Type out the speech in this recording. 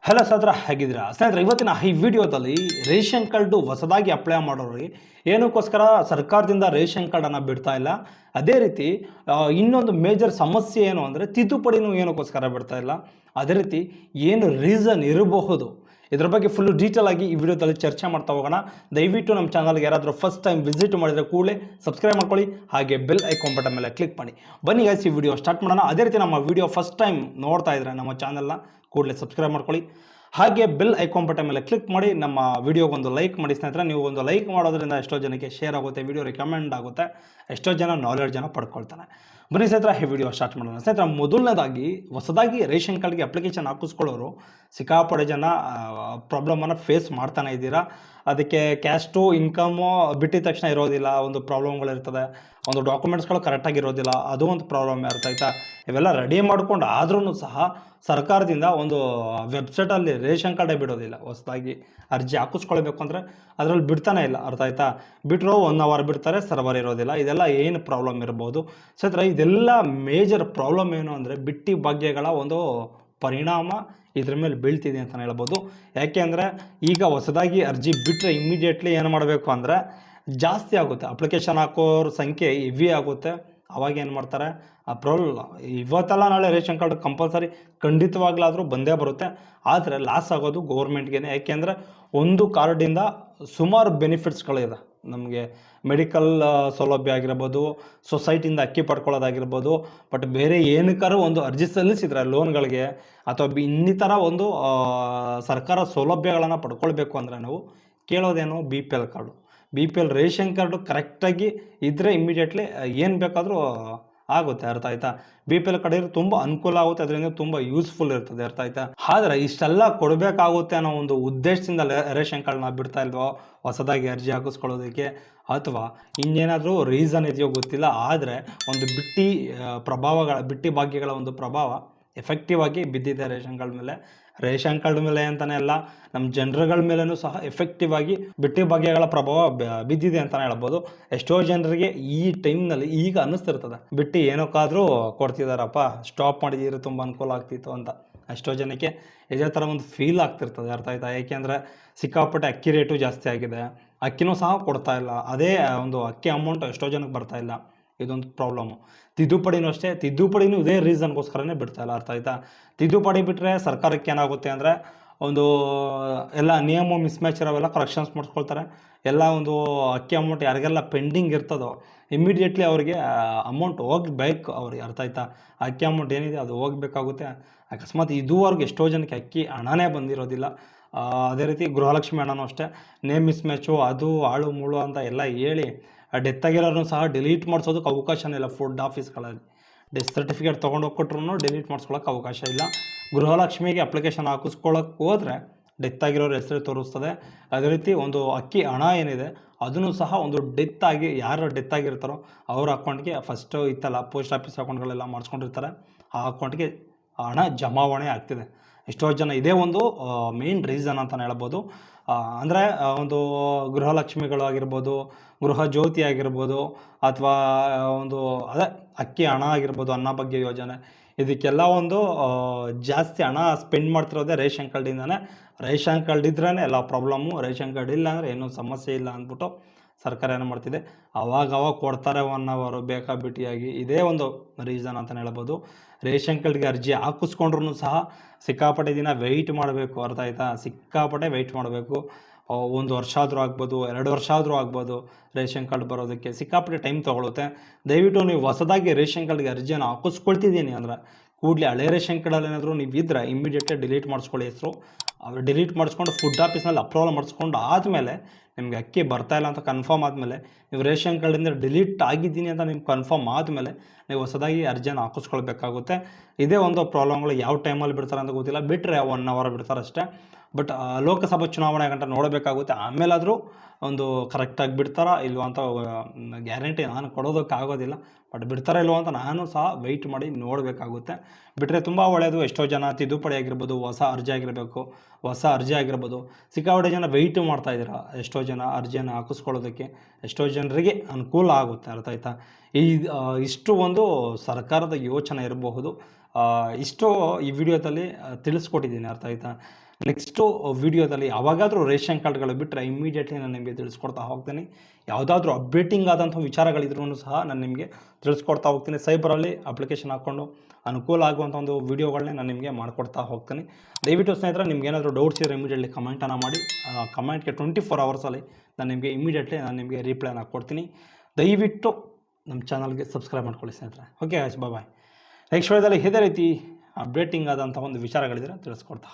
Hello ಸಹೋದರ, ಹೇಗಿದ್ದೀರಾ ಸ್ನೇಹಿತರೆ? ಇವತ್ತಿನ ಈ ವಿಡಿಯೋದಲ್ಲಿ ರೇಷನ್ ಕಾರ್ಡು ಹೊಸದಾಗಿ ಅಪ್ಲೈ ಮಾಡೋರಿಗೆ ಏನಕ್ಕೋಸ್ಕರ ಸರ್ಕಾರದಿಂದ ರೇಷನ್ ಕಾರ್ಡನ್ನು ಬಿಡ್ತಾ ಇಲ್ಲ, ಅದೇ ರೀತಿ ಇನ್ನೊಂದು ಮೇಜರ್ ಸಮಸ್ಯೆ ಏನು ಅಂದರೆ ತಿದ್ದುಪಡಿನೂ ಏನಕ್ಕೋಸ್ಕರ ಬಿಡ್ತಾ ಇಲ್ಲ, ಅದೇ ರೀತಿ ಏನು ರೀಸನ್ ಇರಬಹುದು, ಇದ್ರ ಬಗ್ಗೆ ಫುಲ್ಲು ಡೀಟೇಲ್ ಆಗಿ ಈ ವಿಡಿಯೋದಲ್ಲಿ ಚರ್ಚೆ ಮಾಡ್ತಾ ಹೋಗೋಣ. ದಯವಿಟ್ಟು ನಮ್ಮ ಚಾನಲ್ಗೆ ಯಾರಾದರೂ ಫಸ್ಟ್ ಟೈಮ್ ವಿಸಿಟ್ ಮಾಡಿದರೆ ಕೂಡಲೇ ಸಬ್ಸ್ಕ್ರೈಬ್ ಮಾಡ್ಕೊಳ್ಳಿ, ಹಾಗೆ ಬೆಲ್ ಐಕಾನ್ ಬಟನ್ ಮೇಲೆ ಕ್ಲಿಕ್ ಮಾಡಿ. ಬನ್ನಿ ಗೈಸ್, ಈ ವಿಡಿಯೋ ಸ್ಟಾರ್ಟ್ ಮಾಡೋಣ. ಅದೇ ರೀತಿ ನಮ್ಮ ವಿಡಿಯೋ ಫಸ್ಟ್ ಟೈಮ್ ನೋಡ್ತಾ ಇದ್ರೆ ನಮ್ಮ ಚಾನಲ್ನ ಕೂಡಲೇ ಸಬ್ಸ್ಕ್ರೈಬ್ ಮಾಡ್ಕೊಳ್ಳಿ, ಹಾಗೆ ಬೆಲ್ ಐಕಾನ್ ಬಟನ್ ಮೇಲೆ ಕ್ಲಿಕ್ ಮಾಡಿ ನಮ್ಮ ವಿಡಿಯೋಗೊಂದು ಲೈಕ್ ಮಾಡಿ. ಸ್ನೇಹಿತರೆ, ನೀವು ಒಂದು ಲೈಕ್ ಮಾಡೋದ್ರಿಂದ ಎಷ್ಟೋ ಜನಕ್ಕೆ ಶೇರ್ ಆಗುತ್ತೆ, ವಿಡಿಯೋ ರಿಕಮೆಂಡ್ ಆಗುತ್ತೆ, ಎಷ್ಟೋ ಜನ ನಾಲೆಡ್ಜ್ ಪಡ್ಕೊಳ್ತಾನೆ. ಬನ್ನಿ ಸ್ನೇಹಿತರೆ, ಈ ವಿಡಿಯೋ ಸ್ಟಾರ್ಟ್ ಮಾಡೋಣ. ಸ್ನೇಹಿತರೆ, ಮೊದಲನೇದಾಗಿ ಹೊಸದಾಗಿ ರೇಷನ್ ಕಾರ್ಡ್ಗೆ ಅಪ್ಲಿಕೇಶನ್ ಹಾಕಿಸ್ಕೊಳ್ಳೋರು ಸಿಕ್ಕಾಪಡೆ ಜನ ಪ್ರಾಬ್ಲಮನ್ನು ಫೇಸ್ ಮಾಡ್ತಾನೆ ಇದ್ದೀರಾ. ಅದಕ್ಕೆ ಕ್ಯಾಸ್ಟು ಇನ್ಕಮು ಬಿಟ್ಟಿದ ತಕ್ಷಣ ಇರೋದಿಲ್ಲ, ಒಂದು ಪ್ರಾಬ್ಲಮ್ಗಳಿರ್ತದೆ, ಒಂದು ಡಾಕ್ಯುಮೆಂಟ್ಸ್ಗಳು ಕರೆಕ್ಟಾಗಿ ಇರೋದಿಲ್ಲ, ಅದು ಒಂದು ಪ್ರಾಬ್ಲಮ್ ಇರ್ತಾ ಆಯ್ತಾ. ಇವೆಲ್ಲ ರೆಡಿ ಮಾಡ್ಕೊಂಡು ಆದ್ರೂ ಸಹ ಸರ್ಕಾರದಿಂದ ಒಂದು ವೆಬ್ಸೈಟಲ್ಲಿ ರೇಷನ್ ಕಾರ್ಡೇ ಬಿಡೋದಿಲ್ಲ. ಹೊಸದಾಗಿ ಅರ್ಜಿ ಹಾಕಿಸ್ಕೊಳ್ಬೇಕು ಅಂದರೆ ಅದರಲ್ಲಿ ಬಿಡ್ತಾನೆ ಇಲ್ಲ, ಅರ್ಥ ಆಯ್ತಾ. ಬಿಟ್ಟರು 1 ಅವರ್ ಬಿಡ್ತಾರೆ, ಸರ್ವರ್ ಇರೋದಿಲ್ಲ. ಇದೆಲ್ಲ ಏನು ಪ್ರಾಬ್ಲಮ್ ಇರ್ಬೋದು ಸ್ನೇಹಿತರೆ? ಇದೆಲ್ಲ ಮೇಜರ್ ಪ್ರಾಬ್ಲಮ್ ಏನು ಅಂದರೆ ಬಿಟ್ಟಿ ಭಾಗ್ಯಗಳ ಒಂದು ಪರಿಣಾಮ ಇದ್ರ ಮೇಲೆ ಬೀಳ್ತಿದೆ ಅಂತಲೇ ಹೇಳ್ಬೋದು. ಯಾಕೆ ಅಂದರೆ ಈಗ ಹೊಸದಾಗಿ ಅರ್ಜಿ ಬಿಟ್ಟರೆ ಇಮ್ಮಿಡಿಯೇಟ್ಲಿ ಏನು ಮಾಡಬೇಕು ಅಂದರೆ ಜಾಸ್ತಿ ಆಗುತ್ತೆ, ಅಪ್ಲಿಕೇಶನ್ ಹಾಕೋರ ಸಂಖ್ಯೆ ಹೆವಿ ಆಗುತ್ತೆ. ಅವಾಗ ಏನು ಮಾಡ್ತಾರೆ, ಇವತ್ತೆಲ್ಲ ನಾಳೆ ರೇಷನ್ ಕಾರ್ಡ್ ಕಂಪಲ್ಸರಿ ಖಂಡಿತವಾಗ್ಲಾದರೂ ಬಂದೇ ಬರುತ್ತೆ. ಆದರೆ ಲಾಸ್ ಆಗೋದು ಗೌರ್ಮೆಂಟ್ಗೆ. ಯಾಕೆಂದರೆ ಒಂದು ಕಾರ್ಡಿಂದ ಸುಮಾರು ಬೆನಿಫಿಟ್ಸ್ಗಳಿದೆ ನಮಗೆ. ಮೆಡಿಕಲ್ ಸೌಲಭ್ಯ ಆಗಿರ್ಬೋದು, ಸೊಸೈಟಿಯಿಂದ ಅಕ್ಕಿ ಪಡ್ಕೊಳ್ಳೋದಾಗಿರ್ಬೋದು, ಬಟ್ ಬೇರೆ ಏನಕ್ಕಾದ್ರೂ ಒಂದು ಅರ್ಜಿ ಸಲ್ಲಿಸಿದ್ರೆ ಲೋನ್ಗಳಿಗೆ ಅಥವಾ ಇನ್ನಿತರ ಒಂದು ಸರ್ಕಾರ ಸೌಲಭ್ಯಗಳನ್ನು ಪಡ್ಕೊಳ್ಬೇಕು ಅಂದರೆ ನಾವು ಕೇಳೋದೇನು BPL card. BPL ration card ಕರೆಕ್ಟಾಗಿ ಇದ್ದರೆ ಇಮ್ಮಿಡಿಯೇಟ್ಲಿ ಏನು ಬೇಕಾದರೂ ಆಗುತ್ತೆ, ಅರ್ಥ ಆಯ್ತಾ. BPL ಕಾರ್ಡ್ ಇದ್ರೆ ತುಂಬ ಅನುಕೂಲ ಆಗುತ್ತೆ, ಅದರಿಂದ ತುಂಬ ಯೂಸ್ಫುಲ್ ಇರ್ತದೆ, ಅರ್ಥ ಆಯ್ತಾ. ಆದರೆ ಇಷ್ಟೆಲ್ಲ ಕೊಡಬೇಕಾಗುತ್ತೆ ಅನ್ನೋ ಒಂದು ಉದ್ದೇಶದಿಂದ ರೇಷನ್ ಕಾರ್ಡ್ನ ಬಿಡ್ತಾ ಇಲ್ವೋ ಹೊಸದಾಗಿ ಅರ್ಜಿ ಹಾಕಿಸ್ಕೊಳ್ಳೋದಕ್ಕೆ, ಅಥವಾ ಇನ್ನೇನಾದರೂ ರೀಸನ್ ಇದೆಯೋ ಗೊತ್ತಿಲ್ಲ. ಆದರೆ ಒಂದು ಬಿಟ್ಟಿ ಭಾಗ್ಯಗಳ ಒಂದು ಪ್ರಭಾವ ಎಫೆಕ್ಟಿವ್ ಆಗಿ ಬಿದ್ದಿದೆ ರೇಷನ್ ಕಾರ್ಡ್ ಮೇಲೆ ಅಂತಲೇ ಅಲ್ಲ, ನಮ್ಮ ಜನರುಗಳ ಮೇಲೂ ಸಹ ಎಫೆಕ್ಟಿವ್ ಆಗಿ ಬಿಟ್ಟಿ ಭಾಗ್ಯಗಳ ಪ್ರಭಾವ ಬಿದ್ದಿದೆ ಅಂತಲೇ ಹೇಳ್ಬೋದು. ಎಷ್ಟೋ ಜನರಿಗೆ ಈ ಟೈಮ್ನಲ್ಲಿ ಈಗ ಅನ್ನಿಸ್ತಿರ್ತದೆ, ಬಿಟ್ಟು ಏನಕ್ಕಾದರೂ ಕೊಡ್ತಿದ್ದಾರಪ್ಪ, ಸ್ಟಾಪ್ ಮಾಡಿದ್ದೀರಿ, ತುಂಬ ಅನುಕೂಲ ಆಗ್ತಿತ್ತು ಅಂತ. ಎಷ್ಟೋ ಜನಕ್ಕೆ ಇದೇ ಥರ ಒಂದು ಫೀಲ್ ಆಗ್ತಿರ್ತದೆ, ಅರ್ಥ ಆಯ್ತಾ. ಏಕೆಂದರೆ ಸಿಕ್ಕಾಪಟ್ಟೆ ಅಕ್ಕಿ ರೇಟು ಜಾಸ್ತಿ ಆಗಿದೆ, ಅಕ್ಕಿನೂ ಸಹ ಕೊಡ್ತಾ ಇಲ್ಲ, ಅದೇ ಒಂದು ಅಕ್ಕಿ ಅಮೌಂಟ್ ಎಷ್ಟೋ ಜನಕ್ಕೆ ಬರ್ತಾ ಇಲ್ಲ, ಇದೊಂದು ಪ್ರಾಬ್ಲಮ್ಮು. ತಿದ್ದುಪಡಿನೂ ಅಷ್ಟೇ, ತಿದ್ದುಪಡಿನೂ ಇದೇ ರೀಸನ್ಗೋಸ್ಕರನೇ ಬಿಡ್ತಾ ಇಲ್ಲ, ಅರ್ಥ ಆಯ್ತಾ. ತಿದ್ದುಪಡಿ ಬಿಟ್ಟರೆ ಸರ್ಕಾರಕ್ಕೆ ಏನಾಗುತ್ತೆ ಅಂದರೆ ಒಂದು ಎಲ್ಲ ನಿಯಮ ಮಿಸ್ಮ್ಯಾಚ್ ಇರೋವೆಲ್ಲ ಕರೆಕ್ಷನ್ಸ್ ಮಾಡಿಸ್ಕೊಳ್ತಾರೆ. ಎಲ್ಲ ಒಂದು ಅಕ್ಕಿ ಅಮೌಂಟ್ ಯಾರಿಗೆಲ್ಲ ಪೆಂಡಿಂಗ್ ಇರ್ತದೋ ಇಮ್ಮಿಡಿಯೇಟ್ಲಿ ಅವರಿಗೆ ಅಮೌಂಟ್ ಹೋಗ್ಬೇಕು ಅವ್ರಿಗೆ, ಅರ್ಥ ಆಯ್ತಾ. ಅಕ್ಕಿ ಅಮೌಂಟ್ ಏನಿದೆ ಅದು ಹೋಗಬೇಕಾಗುತ್ತೆ. ಅಕಸ್ಮಾತ್ ಇದುವರೆಗೂ ಎಷ್ಟೋ ಜನಕ್ಕೆ ಅಕ್ಕಿ ಹಣನೇ ಬಂದಿರೋದಿಲ್ಲ. ಅದೇ ರೀತಿ ಗೃಹಲಕ್ಷ್ಮಿ ಹಣನೂ ಅಷ್ಟೇ, ನೇಮ್ ಮಿಸ್ಮ್ಯಾಚು, ಅದು ಆಳು ಮುಳು ಅಂತ ಎಲ್ಲ ಹೇಳಿ ಡೆತ್ ಆಗಿರೋರು ಸಹ ಡಿಲೀಟ್ ಮಾಡಿಸೋದಕ್ಕೆ ಅವಕಾಶನೇ ಇಲ್ಲ. ಫುಡ್ ಆಫೀಸ್ಗಳಲ್ಲಿ ಡೆತ್ ಸರ್ಟಿಫಿಕೇಟ್ ತೊಗೊಂಡೋಗಿ ಕೊಟ್ಟರು ಡಿಲೀಟ್ ಮಾಡಿಸ್ಕೊಳ್ಳೋಕೆ ಅವಕಾಶ ಇಲ್ಲ. ಗೃಹಲಕ್ಷ್ಮಿಗೆ ಅಪ್ಲಿಕೇಶನ್ ಹಾಕಿಸ್ಕೊಳ್ಳೋಕೆ ಹೋದರೆ ಡೆತ್ ಆಗಿರೋರು ಹೆಸರು ತೋರಿಸ್ತದೆ. ಅದೇ ರೀತಿ ಒಂದು ಅಕ್ಕಿ ಹಣ ಏನಿದೆ ಅದನ್ನು ಸಹ ಒಂದು ಯಾರು ಡೆತ್ ಆಗಿರ್ತಾರೋ ಅವ್ರ ಅಕೌಂಟ್ಗೆ ಫಸ್ಟು ಇತ್ತಲ್ಲ ಪೋಸ್ಟ್ ಆಫೀಸ್ ಅಕೌಂಟ್ಗಳೆಲ್ಲ ಮಾಡಿಸ್ಕೊಂಡಿರ್ತಾರೆ, ಆ ಅಕೌಂಟ್ಗೆ ಹಣ ಜಮಾವಣೆ ಆಗ್ತಿದೆ. ಎಷ್ಟೋ ಜನ ಇದೇ ಒಂದು ಮೇನ್ ರೀಸನ್ ಅಂತಲೇ ಹೇಳ್ಬೋದು. ಅಂದರೆ ಒಂದು ಗೃಹಲಕ್ಷ್ಮಿಗಳು ಆಗಿರ್ಬೋದು, ಗೃಹ ಜ್ಯೋತಿ ಆಗಿರ್ಬೋದು, ಅಥವಾ ಒಂದು ಅದೇ ಅಕ್ಕಿ ಹಣ ಆಗಿರ್ಬೋದು, ಅನ್ನಭಾಗ್ಯ ಯೋಜನೆ, ಇದಕ್ಕೆಲ್ಲ ಒಂದು ಜಾಸ್ತಿ ಹಣ ಸ್ಪೆಂಡ್ ಮಾಡ್ತಿರೋದೇ ರೇಷನ್ ಕಾರ್ಡಿಂದನೇ. ರೇಷನ್ ಕಾರ್ಡ್ ಇದ್ರೇ ಎಲ್ಲ ಪ್ರಾಬ್ಲಮ್ಮು, ರೇಷನ್ ಕಾರ್ಡ್ ಇಲ್ಲ ಅಂದರೆ ಏನೂ ಸಮಸ್ಯೆ ಇಲ್ಲ ಅಂದ್ಬಿಟ್ಟು ಸರ್ಕಾರ ಏನು ಮಾಡ್ತಿದೆ, ಅವಾಗ ಕೊಡ್ತಾರೆ 1 ಅವರು ಬೇಕಾಬಿಟ್ಟಿಯಾಗಿ. ಇದೇ ಒಂದು ರೀಸನ್ ಅಂತಲೇ ಹೇಳ್ಬೋದು. ರೇಷನ್ ಕಾರ್ಡ್ಗೆ ಅರ್ಜಿ ಹಾಕಿಸ್ಕೊಂಡ್ರೂ ಸಹ ಸಿಕ್ಕಾಪಟ್ಟೆ ದಿನ ವೆಯ್ಟ್ ಮಾಡಬೇಕು, ಅರ್ಥ ಆಯ್ತಾ. ಸಿಕ್ಕಾಪಟ್ಟೆ ವೆಯ್ಟ್ ಮಾಡಬೇಕು. 1 ವರ್ಷ ಆದರೂ ಆಗ್ಬೋದು, 2 ವರ್ಷ ಆದರೂ ಆಗ್ಬೋದು ರೇಷನ್ ಕಾರ್ಡ್ ಬರೋದಕ್ಕೆ, ಸಿಕ್ಕಾಪಟ್ಟೆ ಟೈಮ್ ತೊಗೊಳುತ್ತೆ. ದಯವಿಟ್ಟು ನೀವು ಹೊಸದಾಗಿ ರೇಷನ್ ಕಾರ್ಡ್ಗೆ ಅರ್ಜಿಯನ್ನು ಹಾಕಿಸ್ಕೊಳ್ತಿದ್ದೀನಿ ಅಂದರೆ ಕೂಡಲೇ ಹಳೆ ರೇಷನ್ ಕಾರ್ಡಲ್ಲಿ ಏನಾದರೂ ನೀವು ಇದ್ದರೆ ಇಮ್ಮಿಡಿಯೇಟ್ಲಿ ಡಿಲೀಟ್ ಮಾಡಿಸ್ಕೊಳ್ಳಿ ಹೆಸರು. ಅವ್ರು ಡಿಲೀಟ್ ಮಾಡಿಸ್ಕೊಂಡು ಫುಡ್ ಆಫೀಸ್ನಲ್ಲಿ ಅಪ್ರೂವಲ್ ಮಾಡಿಸ್ಕೊಂಡು ಆದಮೇಲೆ ನಿಮಗೆ ಅಕ್ಕಿ ಬರ್ತಾಯಿಲ್ಲ ಅಂತ ಕನ್ಫರ್ಮ್ ಆದಮೇಲೆ, ನೀವು ರೇಷನ್ ಕಾರ್ಡಿಂದ ಡಿಲೀಟ್ ಆಗಿದ್ದೀನಿ ಅಂತ ನಿಮ್ಗೆ ಕನ್ಫರ್ಮ್ ಆದಮೇಲೆ ನೀವು ಹೊಸದಾಗಿ ಅರ್ಜಿಯನ್ನು ಹಾಕಿಸ್ಕೊಳ್ಬೇಕಾಗುತ್ತೆ. ಇದೇ ಒಂದು ಪ್ರಾಬ್ಲಮ್ಗಳು. ಯಾವ ಟೈಮಲ್ಲಿ ಬಿಡ್ತಾರೆ ಅಂತ ಗೊತ್ತಿಲ್ಲ, ಬಿಟ್ಟರೆ 1 ಅವರ್ ಬಿಡ್ತಾರೆ ಅಷ್ಟೇ. ಬಟ್ ಲೋಕಸಭಾ ಚುನಾವಣೆ ಗಂಟ ನೋಡಬೇಕಾಗುತ್ತೆ, ಆಮೇಲಾದರೂ ಒಂದು ಕರೆಕ್ಟಾಗಿ ಬಿಡ್ತಾರಾ ಇಲ್ವ ಅಂತ ಗ್ಯಾರಂಟಿ ನಾನು ಕೊಡೋದಕ್ಕಾಗೋದಿಲ್ಲ. ಬಟ್ ಬಿಡ್ತಾರಾ ಇಲ್ವ ಅಂತ ನಾನು ಸಹ ವೆಯ್ಟ್ ಮಾಡಿ ನೋಡಬೇಕಾಗುತ್ತೆ. ಬಿಟ್ಟರೆ ತುಂಬ ಒಳ್ಳೆಯದು. ಎಷ್ಟೋ ಜನ ತಿದ್ದುಪಡಿ ಆಗಿರ್ಬೋದು, ಹೊಸ ಅರ್ಜಿ ಆಗಿರ್ಬೋದು, ಸಿಕ್ಕಾಪಟ್ಟೆ ಜನ ವೆಯ್ಟ್ ಮಾಡ್ತಾಯಿದ್ದೀರಾ. ಎಷ್ಟೋ ಜನ ಅರ್ಜಿಯನ್ನು ಹಾಕಿಸ್ಕೊಳ್ಳೋದಕ್ಕೆ ಎಷ್ಟೋ ಜನರಿಗೆ ಅನುಕೂಲ ಆಗುತ್ತೆ, ಅರ್ಥ ಆಯ್ತಾ. ಇಷ್ಟು ಒಂದು ಸರ್ಕಾರದ ಯೋಚನೆ ಇರಬಹುದು. ಇಷ್ಟು ಈ ವಿಡಿಯೋದಲ್ಲಿ ತಿಳಿಸ್ಕೊಟ್ಟಿದ್ದೀನಿ, ಅರ್ಥ ಆಯ್ತಾ. ನೆಕ್ಸ್ಟು ವಿಡಿಯೋದಲ್ಲಿ ಯಾವಾಗಾದರೂ ರೇಷನ್ ಕಾರ್ಡ್ಗಳು ಬಿಟ್ಟರೆ ಇಮಿಡಿಯೇಟ್ಲಿ ನಾನು ನಿಮಗೆ ತಿಳಿಸ್ಕೊಡ್ತಾ ಹೋಗ್ತೀನಿ. ಯಾವುದಾದ್ರೂ ಅಪ್ಡೇಟಿಂಗ್ ಆದಂಥ ವಿಚಾರಗಳಿದ್ರೂ ಸಹ ನಾನು ನಿಮಗೆ ತಿಳಿಸ್ಕೊಡ್ತಾ ಹೋಗ್ತೀನಿ. ಸೈಬರಲ್ಲಿ ಅಪ್ಲಿಕೇಶನ್ ಹಾಕ್ಕೊಂಡು ಅನುಕೂಲ ಆಗುವಂಥ ಒಂದು ವೀಡಿಯೋಗಳನ್ನೇ ನಾನು ನಿಮಗೆ ಮಾಡಿಕೊಡ್ತಾ ಹೋಗ್ತೀನಿ. ದಯವಿಟ್ಟು ಸ್ನೇಹಿತರೆ, ನಿಮ್ಗೆ ಏನಾದರೂ ಡೌಟ್ಸ್ ಇದ್ದರೆ ಇಮಿಡಿಯೇಟ್ಲಿ ಕಮೆಂಟನ್ನು ಮಾಡಿ. ಕಮೆಂಟ್ಗೆ 24 ಅವರ್ಸಲ್ಲಿ ನಾನು ನಿಮಗೆ ರಿಪ್ಲೈನ ಕೊಡ್ತೀನಿ. ದಯವಿಟ್ಟು ನಮ್ಮ ಚಾನಲ್ಗೆ ಸಬ್ಸ್ಕ್ರೈಬ್ ಮಾಡ್ಕೊಳ್ಳಿ ಸ್ನೇಹಿತರೆ. Okay bye. ನೆಕ್ಸ್ಟ್ ವಿಡಿಯೋದಲ್ಲಿ ಇದೇ ರೀತಿ ಅಪ್ಡೇಟಿಂಗ್ ಆದಂಥ ಒಂದು ವಿಚಾರಗಳಿದ್ರೆ ತಿಳಿಸ್ಕೊಡ್ತಾ